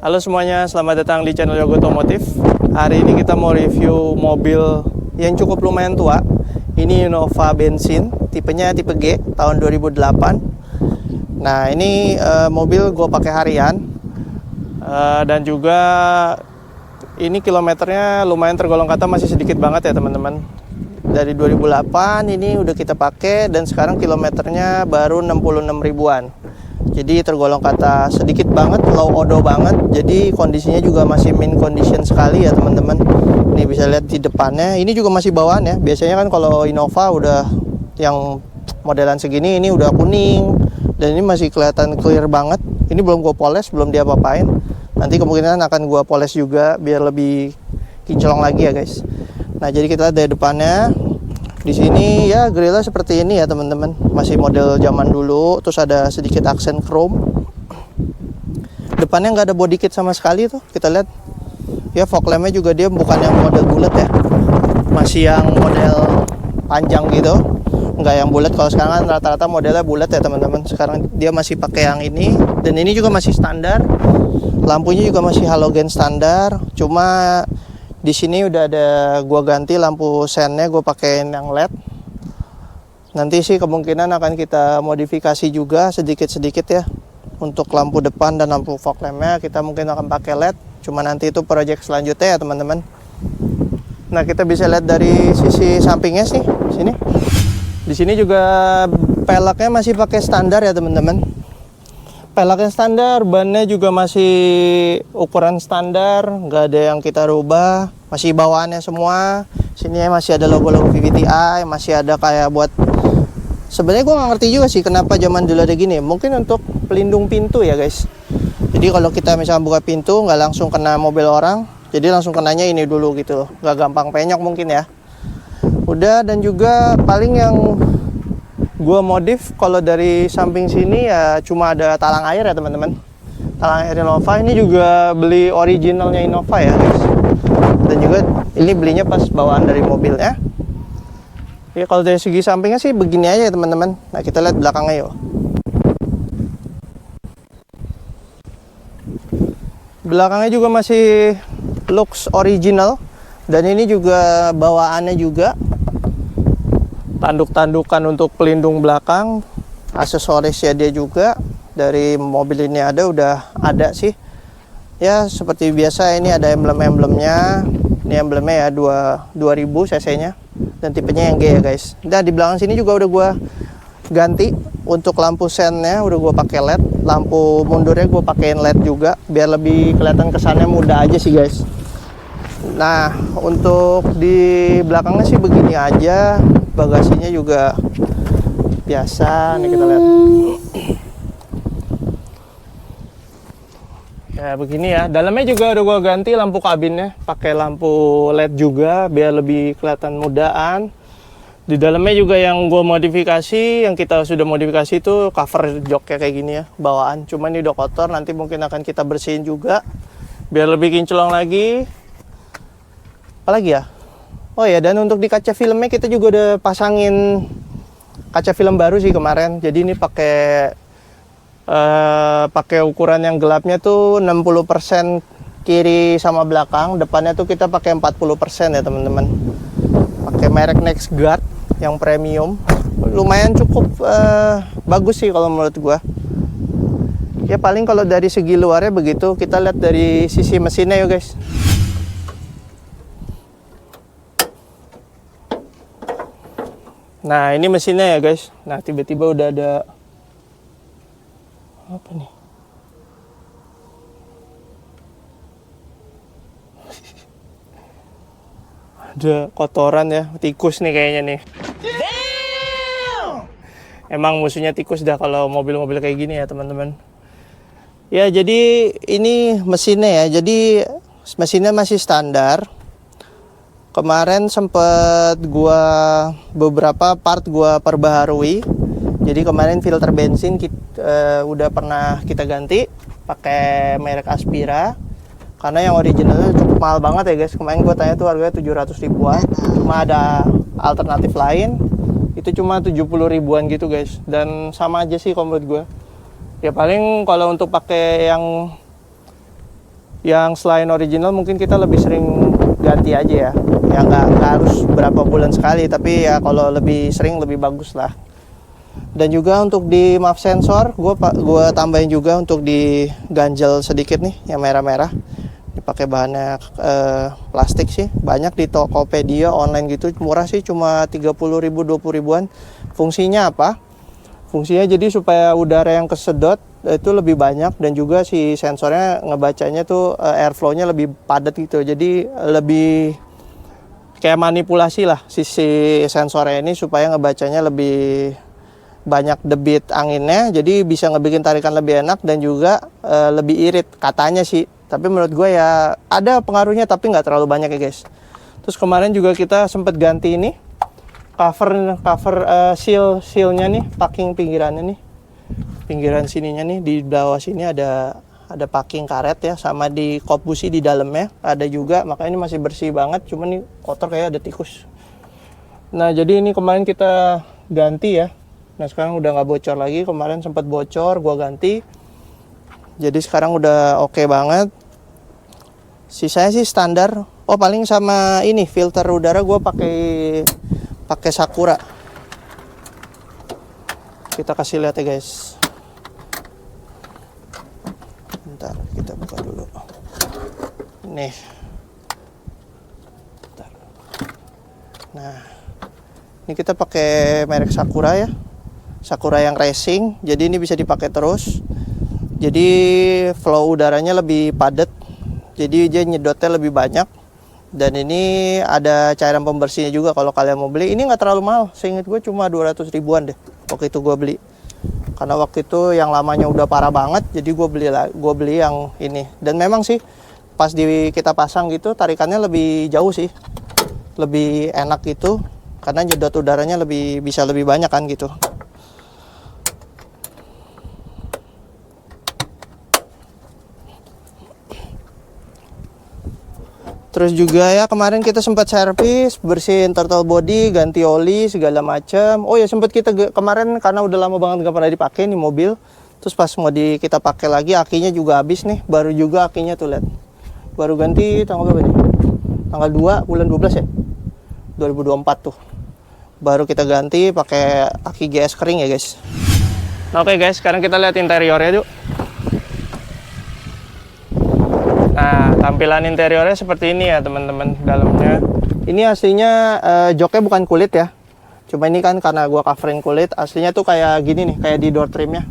Halo semuanya, selamat datang di channel Yogo Otomotif. Hari ini kita mau review mobil yang cukup lumayan tua. Ini Innova bensin, tipenya tipe G, tahun 2008. Nah, ini mobil gue pakai harian. Dan juga ini kilometernya lumayan tergolong kata masih sedikit banget ya teman-teman. Dari 2008 ini udah kita pakai dan sekarang kilometernya baru 66 ribuan. Jadi tergolong kata sedikit banget, low odo banget. Jadi kondisinya juga masih mint condition sekali ya teman-teman. Nih bisa lihat di depannya, ini juga masih bawaan ya. Biasanya kan kalau Innova udah yang modelan segini, ini udah kuning. Dan ini masih kelihatan clear banget. Ini belum gue poles, belum dia apa-apain. Nanti kemungkinan akan gue poles juga biar lebih kinclong lagi ya guys. Nah jadi kita lihat dari depannya. Di sini ya grillnya seperti ini ya teman-teman, masih model zaman dulu, terus ada sedikit aksen chrome. Depannya nggak ada body kit sama sekali tuh, kita lihat. Ya fog lampnya juga dia bukan yang model bulat ya, masih yang model panjang gitu, nggak yang bulat. Kalau sekarang kan rata-rata modelnya bulat ya teman-teman. Sekarang dia masih pakai yang ini, dan ini juga masih standar. Lampunya juga masih halogen standar, cuma di sini udah ada gua ganti lampu sennya, gue pakein yang LED. Nanti sih kemungkinan akan kita modifikasi juga sedikit-sedikit ya. Untuk lampu depan dan lampu fog lampnya kita mungkin akan pakai LED. Cuma nanti itu project selanjutnya ya teman-teman. Nah kita bisa lihat dari sisi sampingnya sih, sini. Di sini juga peleknya masih pakai standar ya teman-teman. Peleknya standar, bannya juga masih ukuran standar, nggak ada yang kita rubah, masih bawaannya semua. Sini masih ada logo-logo VVTi, masih ada kayak buat, sebenarnya gue nggak ngerti juga sih kenapa zaman dulu ada gini. Mungkin untuk pelindung pintu ya guys. Jadi kalau kita misalnya buka pintu nggak langsung kena mobil orang, jadi langsung kenanya ini dulu gitu, nggak gampang penyok mungkin ya. Udah, dan juga paling yang gua modif kalau dari samping sini ya cuma ada talang air ya teman-teman. Talang air Innova ini juga beli originalnya Innova ya guys. Dan juga ini belinya pas bawaan dari mobilnya. Ya kalau dari segi sampingnya sih begini aja ya teman-teman. Nah kita lihat belakangnya yuk. Belakangnya juga masih looks original. Dan ini juga bawaannya juga tanduk-tandukan untuk pelindung belakang, aksesorisnya dia juga dari mobil ini udah ada sih ya. Seperti biasa ini ada emblem-emblemnya. Ini emblemnya ya 2000 cc nya dan tipenya yang G ya guys. Dan di belakang sini juga udah gua ganti untuk lampu sennya, udah gua pakai LED. Lampu mundurnya gua pakein LED juga biar lebih kelihatan kesannya muda aja sih guys. Nah untuk di belakangnya sih begini aja. Bagasinya juga biasa nih, kita lihat ya begini ya. Dalamnya juga udah gua ganti lampu kabinnya pakai lampu LED juga biar lebih kelihatan mudaan. Di dalamnya juga yang gua modifikasi, yang kita sudah modifikasi itu cover joknya kayak gini ya bawaan. Cuman ini udah kotor, nanti mungkin akan kita bersihin juga biar lebih kinclong lagi. Apalagi ya, oh ya, dan untuk di kaca filmnya kita juga udah pasangin kaca film baru sih kemarin. Jadi ini pakai ukuran yang gelapnya tuh 60% kiri sama belakang. Depannya tuh kita pakai 40% ya teman-teman. Pakai merek NextGuard yang premium. Lumayan cukup bagus sih kalau menurut gua. Ya paling kalau dari segi luarnya begitu. Kita lihat dari sisi mesinnya yuk guys. Nah ini mesinnya ya guys. Nah tiba-tiba udah ada apa nih? Ada kotoran ya, tikus nih kayaknya nih. Damn! Emang musuhnya tikus dah kalau mobil-mobil kayak gini ya teman-teman. Ya jadi ini mesinnya ya. Jadi mesinnya masih standar. Kemarin sempet gua beberapa part gua perbaharui. Jadi kemarin filter bensin udah pernah kita ganti pakai merek Aspira. Karena yang originalnya cukup mahal banget ya guys. Kemarin gua tanya tuh harganya 700 ribuan. Cuma ada alternatif lain itu cuma 70 ribuan gitu guys. Dan sama aja sih kalau menurut gua. Ya paling kalau untuk pakai yang Yang selain original mungkin kita lebih sering ganti aja ya. Ya nggak harus berapa bulan sekali, tapi ya kalau lebih sering lebih bagus lah. Dan juga untuk di map sensor, gue tambahin juga untuk di ganjel sedikit nih, yang merah-merah. Dipakai bahannya plastik sih, banyak di Tokopedia online gitu, murah sih, cuma 30.000 20.000-an. Fungsinya apa? Fungsinya jadi supaya udara yang kesedot itu lebih banyak, dan juga si sensornya ngebacanya tuh airflow-nya lebih padat gitu. Jadi lebih kayak manipulasi lah si sensornya ini supaya ngebacanya lebih banyak debit anginnya, jadi bisa ngebikin tarikan lebih enak dan juga lebih irit katanya sih. Tapi menurut gue ya ada pengaruhnya, tapi nggak terlalu banyak ya guys. Terus kemarin juga kita sempat ganti ini cover sealnya nih, packing pinggirannya nih, pinggiran sininya nih, di bawah sini ada packing karet ya, sama di kop busi di dalamnya ada juga, makanya ini masih bersih banget, cuman nih kotor kayak ada tikus. Nah jadi ini kemarin kita ganti ya. Nah sekarang udah nggak bocor lagi, kemarin sempat bocor, gua ganti. Jadi sekarang udah oke banget. Sisanya sih standar. Oh paling sama ini filter udara gua pakai Sakura. Kita kasih lihat ya guys. Bentar, kita buka dulu. Nih. Bentar. Nah, ini kita pakai merek Sakura ya. Sakura yang racing, jadi ini bisa dipakai terus. Jadi flow udaranya lebih padat, jadi dia nyedotnya lebih banyak. Dan ini ada cairan pembersihnya juga kalau kalian mau beli. Ini nggak terlalu mahal, seingat gue cuma 200 ribuan deh waktu itu gue beli. Karena waktu itu yang lamanya udah parah banget, jadi gue beli yang ini. Dan memang sih pas kita pasang gitu tarikannya lebih jauh sih, lebih enak gitu, karena nyedot udaranya bisa lebih banyak kan gitu. Terus juga ya kemarin kita sempat servis, bersihin throttle body, ganti oli segala macam. Oh ya sempat kita kemarin karena udah lama banget nggak pernah dipakai nih mobil. Terus pas mau kita pakai lagi, akinya juga habis nih. Baru juga akinya tuh lihat. Baru ganti tanggal berapa nih? Tanggal 2 bulan 12 ya. 2024 tuh. Baru kita ganti pakai aki GS kering ya guys. Nah, oke guys, sekarang kita lihat interiornya yuk. Nah, tampilan interiornya seperti ini ya teman-teman, dalamnya. Ini aslinya joknya bukan kulit ya. Cuma ini kan karena gua coverin kulit, aslinya tuh kayak gini nih, kayak di door trimnya.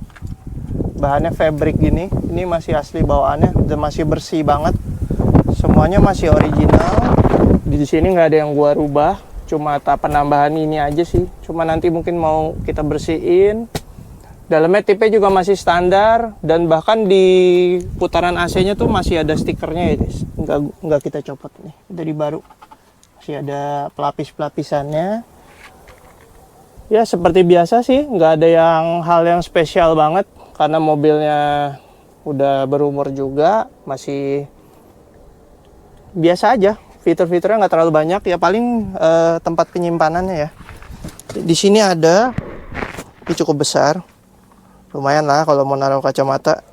Bahannya fabric gini, ini masih asli bawaannya dan masih bersih banget. Semuanya masih original. Di sini nggak ada yang gua rubah, cuma penambahan ini aja sih. Cuma nanti mungkin mau kita bersihin. Dalamnya tipe juga masih standar, dan bahkan di putaran AC-nya tuh masih ada stikernya ya guys. Nggak kita copot nih, dari baru. Masih ada pelapis-pelapisannya. Ya seperti biasa sih, nggak ada hal yang spesial banget. Karena mobilnya udah berumur juga, masih biasa aja. Fitur-fiturnya nggak terlalu banyak, ya paling tempat penyimpanannya ya. Di sini ada, ini cukup besar. Lumayan lah kalau mau naruh kacamata.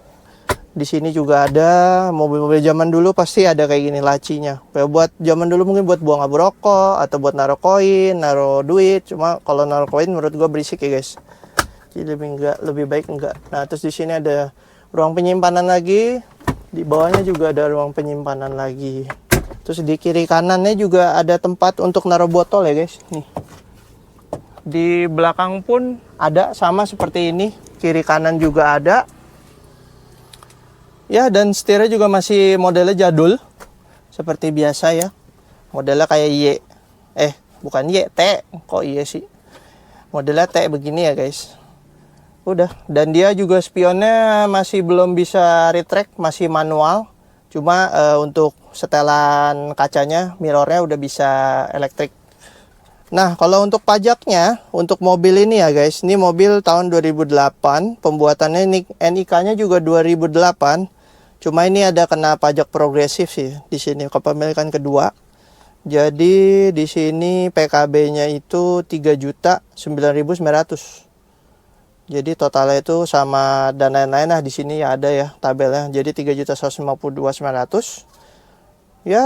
Di sini juga ada, mobil-mobil zaman dulu pasti ada kayak gini lacinya. Kayak buat zaman dulu mungkin buat buang abu rokok atau buat naruh koin, naruh duit. Cuma kalau naruh koin menurut gua berisik ya guys. Jadi lebih baik enggak. Nah, terus di sini ada ruang penyimpanan lagi. Di bawahnya juga ada ruang penyimpanan lagi. Terus di kiri kanannya juga ada tempat untuk naruh botol ya guys. Nih. Di belakang pun ada sama seperti ini. Kiri kanan juga ada. Ya, dan setirnya juga masih modelnya jadul. Seperti biasa ya. Modelnya kayak Y. Bukan Y, T. Kok Y sih? Modelnya T begini ya guys. Udah. Dan dia juga spionnya masih belum bisa retract, masih manual. Cuma untuk setelan kacanya, mirrornya udah bisa elektrik. Nah, kalau untuk pajaknya, untuk mobil ini ya guys, ini mobil tahun 2008, pembuatannya NIK-nya juga 2008. Cuma ini ada kena pajak progresif sih di sini, kepemilikan kedua. Jadi di sini PKB-nya itu 3.9.900. Jadi totalnya itu sama dan lain-lain. Nah di sini ya ada ya tabelnya. Jadi 3.152.900. Ya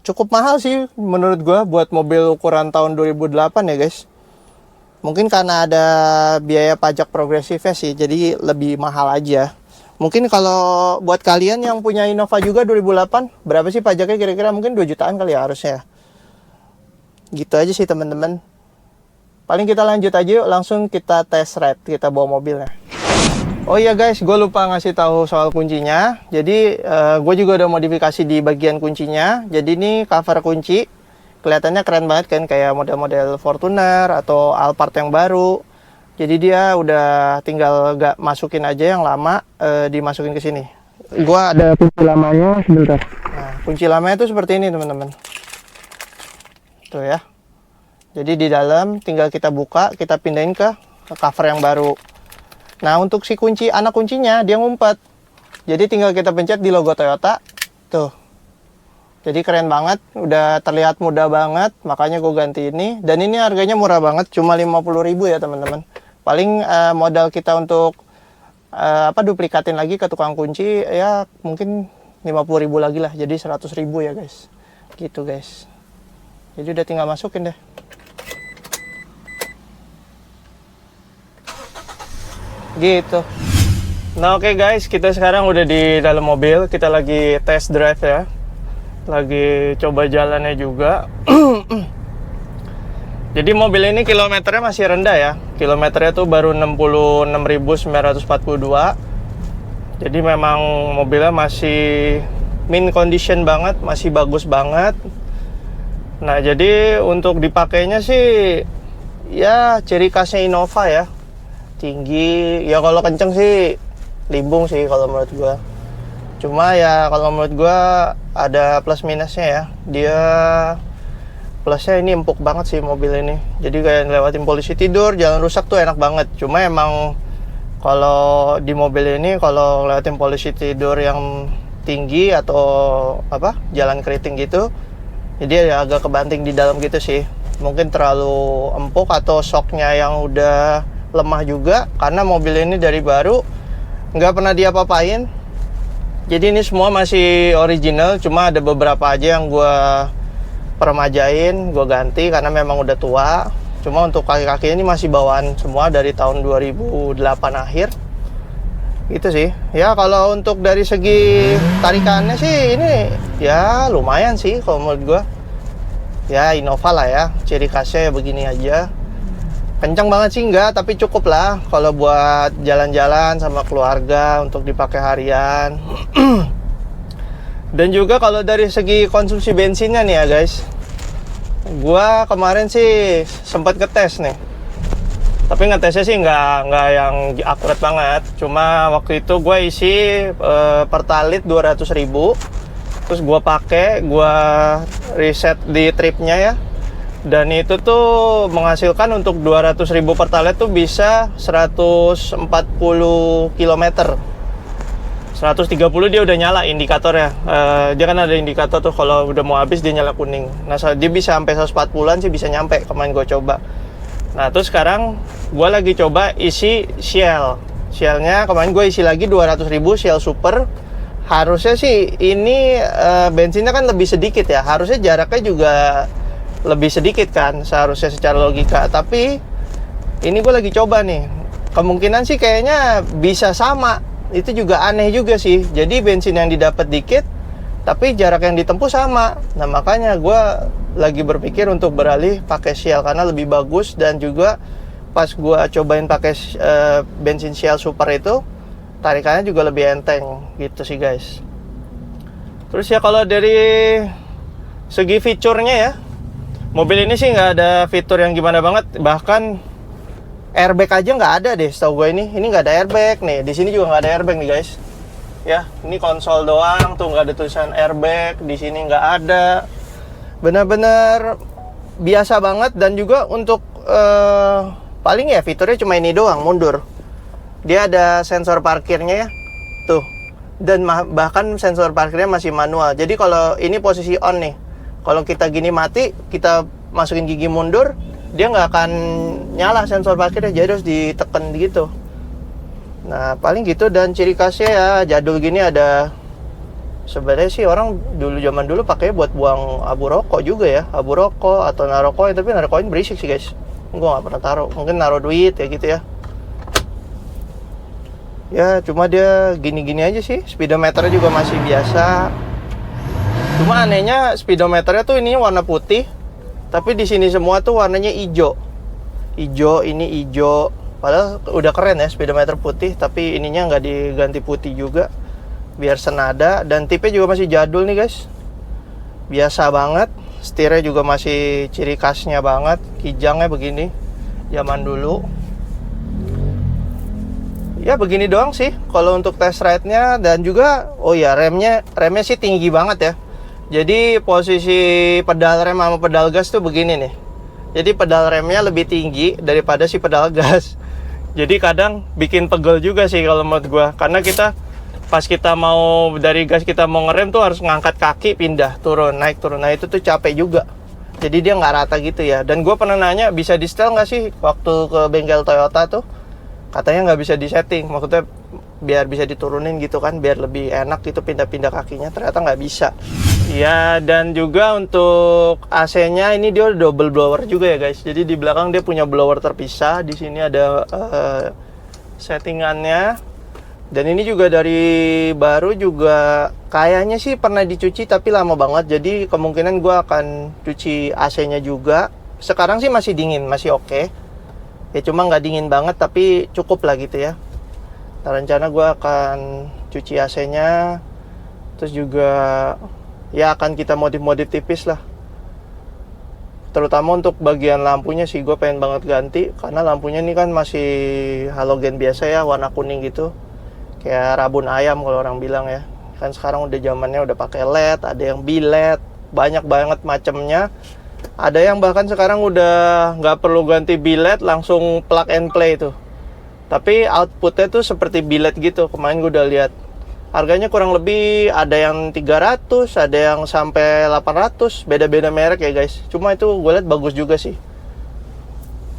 cukup mahal sih menurut gua buat mobil ukuran tahun 2008 ya guys. Mungkin karena ada biaya pajak progresifnya sih, jadi lebih mahal aja. Mungkin kalau buat kalian yang punya Innova juga 2008, berapa sih pajaknya kira-kira? Mungkin 2 jutaan kali ya harusnya. Gitu aja sih teman-teman. Paling kita lanjut aja yuk, langsung kita test ride, kita bawa mobilnya. Oh iya guys, gue lupa ngasih tahu soal kuncinya. Jadi gue juga udah modifikasi di bagian kuncinya. Jadi ini cover kunci. Kelihatannya keren banget kan, kayak model-model Fortuner atau Alphard yang baru. Jadi dia udah tinggal gak masukin aja yang lama, dimasukin ke sini. Gua ada kunci lamanya sebentar. Nah, kunci lamanya itu seperti ini teman-teman. Tuh ya. Jadi di dalam tinggal kita buka, kita pindahin ke cover yang baru. Nah untuk si kunci, anak kuncinya dia ngumpet. Jadi tinggal kita pencet di logo Toyota. Tuh. Jadi keren banget, udah terlihat mudah banget, makanya gue ganti ini. Dan ini harganya murah banget, cuma 50.000 ya teman-teman. Paling modal kita untuk duplikatin lagi ke tukang kunci ya mungkin 50.000 lagi lah, jadi 100.000 ya guys. Gitu guys. Jadi udah tinggal masukin deh. Gitu. Nah oke guys, kita sekarang udah di dalam mobil, kita lagi test drive ya. Lagi coba jalannya juga. Jadi mobil ini kilometernya masih rendah ya. Kilometernya tuh baru 66.942. Jadi memang mobilnya masih mint condition banget, masih bagus banget. Nah jadi untuk dipakainya sih ya ciri khasnya Innova ya. Tinggi, ya kalau kenceng sih limbung sih kalau menurut gua. Cuma ya kalau menurut gua ada plus minusnya ya. Dia plusnya ini empuk banget sih mobil ini. Jadi kayak ngelewatin polisi tidur, jalan rusak tuh enak banget. Cuma emang kalau di mobil ini kalau ngelewatin polisi tidur yang tinggi atau jalan keriting gitu, jadi ya agak kebanting di dalam gitu sih. Mungkin terlalu empuk atau shocknya yang udah lemah juga, karena mobil ini dari baru nggak pernah diapa-apain. Jadi ini semua masih original, cuma ada beberapa aja yang gue peremajain, gue ganti karena memang udah tua. Cuma untuk kaki-kaki ini masih bawaan semua dari tahun 2008 akhir. Gitu sih. Ya kalau untuk dari segi tarikannya sih ini ya lumayan sih kalau menurut gue. Ya Innova lah ya, ciri khasnya ya begini aja. Kencang banget sih enggak, tapi cukup lah kalau buat jalan-jalan sama keluarga untuk dipakai harian. Dan juga kalau dari segi konsumsi bensinnya nih ya guys, gua kemarin sih sempat ngetes nih. Tapi ngetesnya sih nggak yang akurat banget. Cuma waktu itu gue isi Pertalite 200.000. Terus gue pakai, gue reset di tripnya ya. Dan itu tuh menghasilkan untuk 200.000 Pertalite tuh bisa 140 km. 130 dia udah nyala indikatornya. Dia kan ada indikator tuh kalau udah mau habis dia nyala kuning. Nah dia bisa sampai 140-an sih bisa nyampe, kemarin gue coba. Nah terus sekarang gue lagi coba isi Shell. Shellnya kemarin gue isi lagi 200.000 Shell Super. Harusnya sih ini bensinnya kan lebih sedikit ya. Harusnya jaraknya juga lebih sedikit kan seharusnya secara logika. Tapi ini gue lagi coba nih, kemungkinan sih kayaknya bisa sama. Itu juga aneh juga sih. Jadi bensin yang didapat dikit tapi jarak yang ditempuh sama. Nah makanya gue lagi berpikir untuk beralih pakai Shell karena lebih bagus. Dan juga pas gue cobain pakai bensin Shell Super itu tarikannya juga lebih enteng gitu sih guys. Terus ya kalau dari segi fiturnya ya, mobil ini sih nggak ada fitur yang gimana banget. Bahkan airbag aja nggak ada deh setahu gue ini. Ini nggak ada airbag nih. Di sini juga nggak ada airbag nih guys. Ya, ini konsol doang tuh, nggak ada tulisan airbag. Di sini nggak ada. Benar-benar biasa banget. Dan juga untuk paling ya fiturnya cuma ini doang, mundur. Dia ada sensor parkirnya ya. Tuh. Dan bahkan sensor parkirnya masih manual. Jadi kalau ini posisi on nih, kalau kita gini mati, kita masukin gigi mundur, dia nggak akan nyala sensor parkirnya, jadi harus ditekan gitu. Nah paling gitu. Dan ciri khasnya ya jadul gini ada, sebenarnya sih orang zaman dulu pakai buat buang abu rokok juga ya, abu rokok atau naruh koin, tapi naruh koin berisik sih guys, gue nggak pernah taruh. Mungkin naruh duit ya gitu ya. Ya cuma dia gini-gini aja sih. Speedometernya juga masih biasa. Cuma anehnya speedometernya tuh ini warna putih, tapi di sini semua tuh warnanya hijau. Hijau, ini hijau. Padahal udah keren ya speedometer putih, tapi ininya nggak diganti putih juga, biar senada. Dan tipenya juga masih jadul nih guys. Biasa banget. Setirnya juga masih ciri khasnya banget. Kijangnya begini, zaman dulu. Ya begini doang sih kalau untuk test ride-nya. Dan juga oh ya, remnya sih tinggi banget ya. Jadi posisi pedal rem sama pedal gas tuh begini nih. Jadi pedal remnya lebih tinggi daripada si pedal gas. Jadi kadang bikin pegel juga sih kalau menurut gua, karena pas kita mau dari gas kita mau ngerem tuh harus ngangkat kaki, pindah, turun, naik, turun. Nah itu tuh capek juga. Jadi dia nggak rata gitu ya. Dan gua pernah nanya bisa di setel nggak sih waktu ke bengkel Toyota tuh. Katanya nggak bisa disetting, maksudnya biar bisa diturunin gitu kan, biar lebih enak gitu pindah-pindah kakinya. Ternyata nggak bisa. Ya, dan juga untuk AC-nya ini dia double blower juga ya guys. Jadi di belakang dia punya blower terpisah. Di sini ada settingannya. Dan ini juga dari baru juga kayaknya sih pernah dicuci tapi lama banget. Jadi kemungkinan gue akan cuci AC-nya juga. Sekarang sih masih dingin, masih oke. Ya cuma nggak dingin banget tapi cukup lah gitu ya. Nah, rencana gue akan cuci AC-nya. Terus juga ya akan kita modif-modif tipis lah. Terutama untuk bagian lampunya sih gue pengen banget ganti. Karena lampunya ini kan masih halogen biasa ya, warna kuning gitu. Kayak rabun ayam kalau orang bilang ya. Kan sekarang udah zamannya udah pakai LED, ada yang bi-LED, banyak banget macamnya. Ada yang bahkan sekarang udah nggak perlu ganti bi-LED, langsung plug and play tuh. Tapi outputnya tuh seperti bi-LED gitu. Kemarin gue udah lihat. Harganya kurang lebih ada yang 300, ada yang sampai 800. Beda-beda merek ya guys. Cuma itu gue lihat bagus juga sih.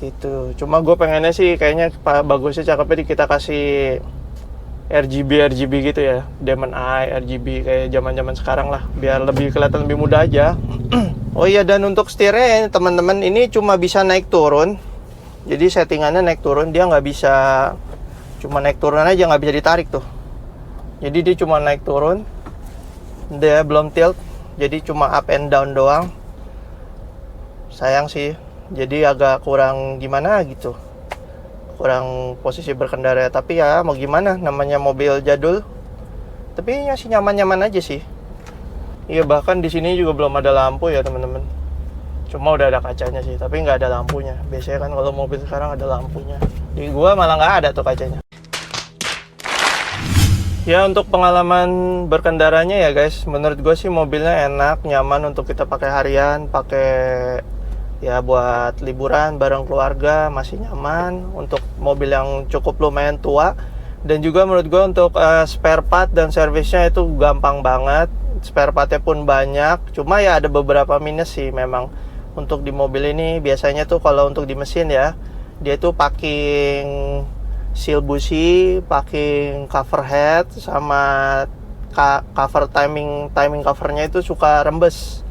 Gitu. Cuma gue pengennya sih kayaknya bagusnya cakepnya kita kasih RGB gitu ya. Diamond Eye, RGB kayak zaman-zaman sekarang lah. Biar lebih kelihatan lebih mudah aja. Oh iya, dan untuk setirnya teman-teman ini cuma bisa naik turun. Jadi settingannya naik turun, dia nggak bisa cuma naik turun aja, nggak bisa ditarik tuh. Jadi dia cuma naik turun, dia belum tilt, jadi cuma up and down doang. Sayang sih, jadi agak kurang gimana gitu, kurang posisi berkendara. Tapi ya mau gimana, namanya mobil jadul. Tapi masih nyaman-nyaman aja sih. Iya, bahkan di sini juga belum ada lampu ya teman-teman. Cuma udah ada kacanya sih, tapi nggak ada lampunya. Biasanya kan kalau mobil sekarang ada lampunya. Di gua malah nggak ada tuh kacanya. Ya untuk pengalaman berkendaranya ya guys, menurut gua sih mobilnya enak, nyaman untuk kita pakai harian, pakai ya buat liburan bareng keluarga, masih nyaman. Untuk mobil yang cukup lumayan tua. Dan juga menurut gua untuk spare part dan servisnya itu gampang banget. Spare partnya pun banyak. Cuma ya ada beberapa minus sih memang. Untuk di mobil ini biasanya tuh kalau untuk di mesin ya, dia tuh packing seal busi, packing cover head, sama cover timing covernya itu suka rembes.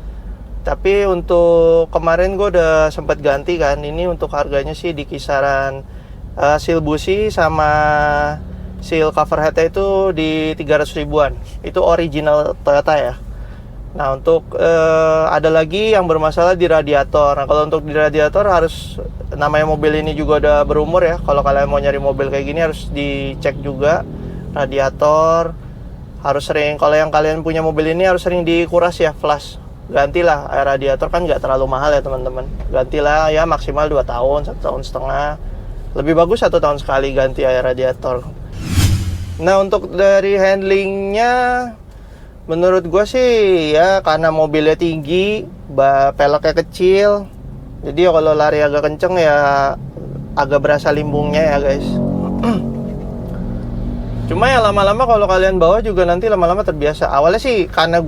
Tapi untuk kemarin gue udah sempat ganti kan. Ini untuk harganya sih di kisaran seal busi sama seal cover head itu di 300 ribuan. Itu original Toyota ya. Nah untuk ada lagi yang bermasalah di radiator. Nah kalau untuk di radiator harus, namanya mobil ini juga udah berumur ya. Kalau kalian mau nyari mobil kayak gini harus dicek juga radiator. Harus sering, kalau yang kalian punya mobil ini harus sering dikuras ya, flush. Gantilah air radiator, kan nggak terlalu mahal ya teman-teman. Gantilah ya maksimal 2 tahun, 1,5 tahun. Lebih bagus 1 tahun sekali ganti air radiator. Nah untuk dari handlingnya, menurut gue sih ya karena mobilnya tinggi, peleknya kecil, jadi kalau lari agak kenceng ya agak berasa limbungnya ya guys. Cuma ya lama-lama kalau kalian bawa juga nanti lama-lama terbiasa. Awalnya sih karena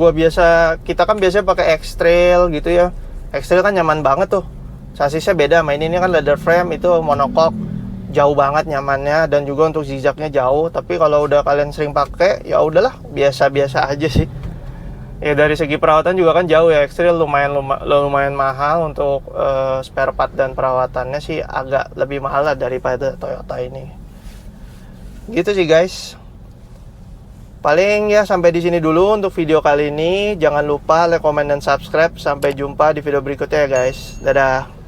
kita kan biasanya pakai X-Trail gitu ya. X-Trail kan nyaman banget tuh. Sasisnya beda, main ini kan leather frame, itu monocoque jauh banget nyamannya, dan juga untuk zigzagnya jauh. Tapi kalau udah kalian sering pakai, ya udahlah biasa-biasa aja sih. Ya dari segi perawatan juga kan jauh ya, X-Trail lumayan mahal untuk spare part dan perawatannya sih agak lebih mahal lah daripada Toyota ini. Gitu sih guys. Paling ya sampai di sini dulu untuk video kali ini. Jangan lupa like, comment, dan subscribe. Sampai jumpa di video berikutnya ya guys. Dadah.